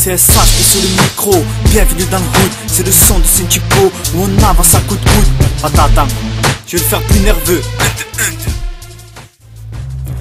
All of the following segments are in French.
C'est SH qui est sur le micro, bienvenue dans le hood. C'est le son de Saint-Tipo où on avance à coup de coude. Attends, je vais le faire plus nerveux.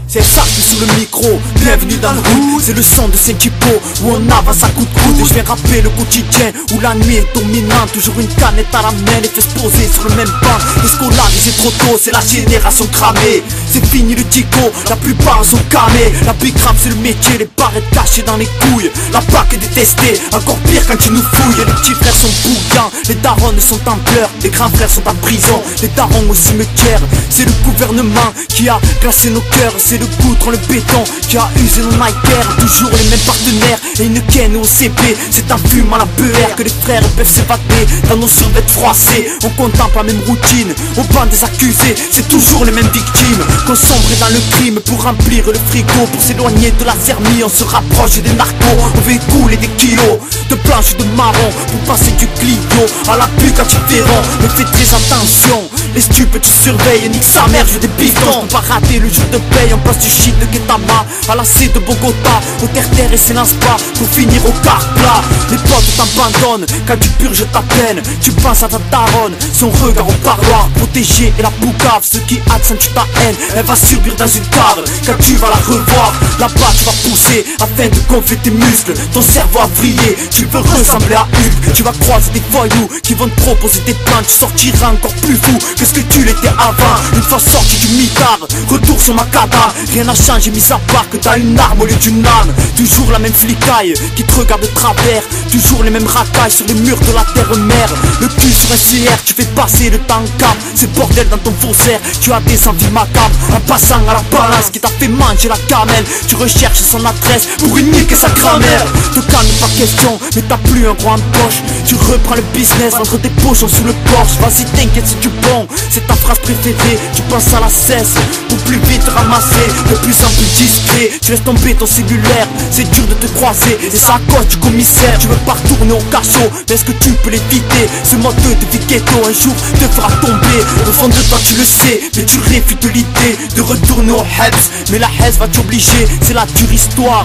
C'est SH qui est sur le micro, bienvenue dans le hood. C'est le son de Saint-Tipo où on avance à coup de coude. Et je viens rapper le quotidien où la nuit est dominante. Toujours une canette à la main, les fesses posées sur le même banc. Les scolarisés trop tôt, c'est la génération cramée. C'est fini le tico, la plupart sont camés. La big rap c'est le métier, les barrettes cachées dans les couilles. La PAC est détestée, encore pire quand tu nous fouilles. Les petits frères sont bouillants, les darons sont en pleurs. Les grands frères sont en prison, les darons au cimetière. C'est le gouvernement qui a glacé nos cœurs. C'est le goudron, le béton qui a usé nos Nike. Toujours les mêmes partenaires et une ken au CP. C'est en fumant la BR que les frères peuvent s'évader. Dans nos survêtements froissés, on contemple la même routine. Au banc des accusés, c'est toujours les mêmes victimes. Qu'on sombre dans le crime pour remplir le frigo. Pour s'éloigner de la zermie, on se rapproche des narcos. On veut écouler des kilos de planches de marron pour passer du Clio à la buque à Tiferon. Mais fais très attention, les stupes tu surveilles. Nique sa mère, je des bifetons. On va rater le jour de paye, on passe du shit de Ketama à la C de Bogota. Au terre-terre et s'élance pas pour finir au quart plat. Les potes t'abandonnent quand tu purges ta peine. Tu penses à ta daronne, son regard au parloir protégé et la boucave. Ce qui accentue ta haine, elle va subir dans une cave. Quand tu vas la revoir, là-bas tu vas pousser afin de gonfler tes muscles. Ton cerveau a vrillé, tu veux ressembler à Hulk. Tu vas croiser des voyous qui vont te proposer des plans. Tu sortiras encore plus fou que ce que tu l'étais avant. Une fois sorti du mitard, retour sur ma cadavre. Rien n'a changé mis à part que t'as une arme au lieu d'une âme. Toujours la même flicaille qui te regarde de travers. Toujours les mêmes racailles sur les murs de la terre-mère. Le cul sur un CR, tu fais passer le temps cap. C'est bordel dans ton faussaire, tu as des envies macabres. En passant à la balance qui t'a fait manger la camelle. Tu recherches son adresse pour une nique et sa grammaire. Te calme pas question, mais t'as plus un grand poche. Tu reprends le business entre tes pochons sous le Porsche. Vas-y t'inquiète c'est du bon, c'est ta phrase préférée. Tu penses à la cesse pour plus vite ramasser. De plus en plus discret, tu laisses tomber ton cellulaire. C'est dur de te croiser, et ça à cause du commissaire. Tu veux pas retourner au cachot, mais est-ce que tu peux l'éviter? Ce mode de vie ghetto un jour te fera tomber. Au fond de toi tu le sais, mais tu réfutes l'idée de retourner au Hebs. Mais la Hebs va t'obliger, c'est la dure histoire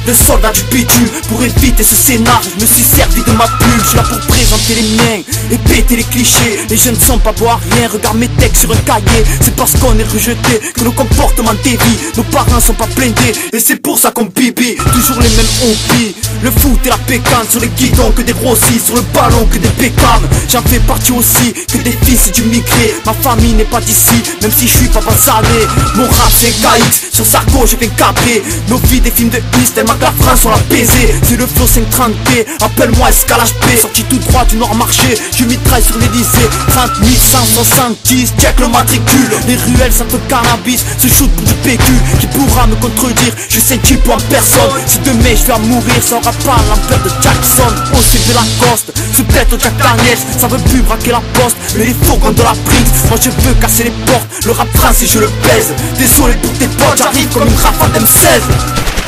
de soldat du bitume. Pour éviter ce scénar, je me suis servi de ma plume. Je suis là pour présenter les miens et péter les clichés. Les jeunes ne sont pas beaux à rien, regarde mes textes sur un cahier. C'est parce qu'on est rejeté que nos comportements dévient. Nos parents sont pas blindés et c'est pour ça qu'on bibi. Toujours les mêmes hobbies, le foot et la pécane. Sur les guidons que des rossis, sur le ballon que des pécanes. J'en fais partie aussi, que des fils du migré. Ma famille n'est pas d'ici, même si je suis pas salé. Mon rap c'est un KX, sur Sarko je viens capter. Nos vies des films de East, elle m'a que la France on l'a baisé. C'est le flow 530p, appelle-moi Escalage P. Sorti tout droit du Nord Marché, je mitraille sur l'Elysée. 30 170, check le matricule. Les ruelles ça fait cannabis, se shoot pour du PQ. Qui pourra me contredire, je sais qui pour en personne. Si demain je vais mourir, ça aura pas l'ampleur de Jackson. Aussi de la coste, se pète au Jack Daniels. Ça veut plus braquer la poste, mais les fourgons de la Prince. Moi je veux casser les portes, le rap français je le pèse. Désolé pour tes potes, j'arrive comme une rafale d'M16.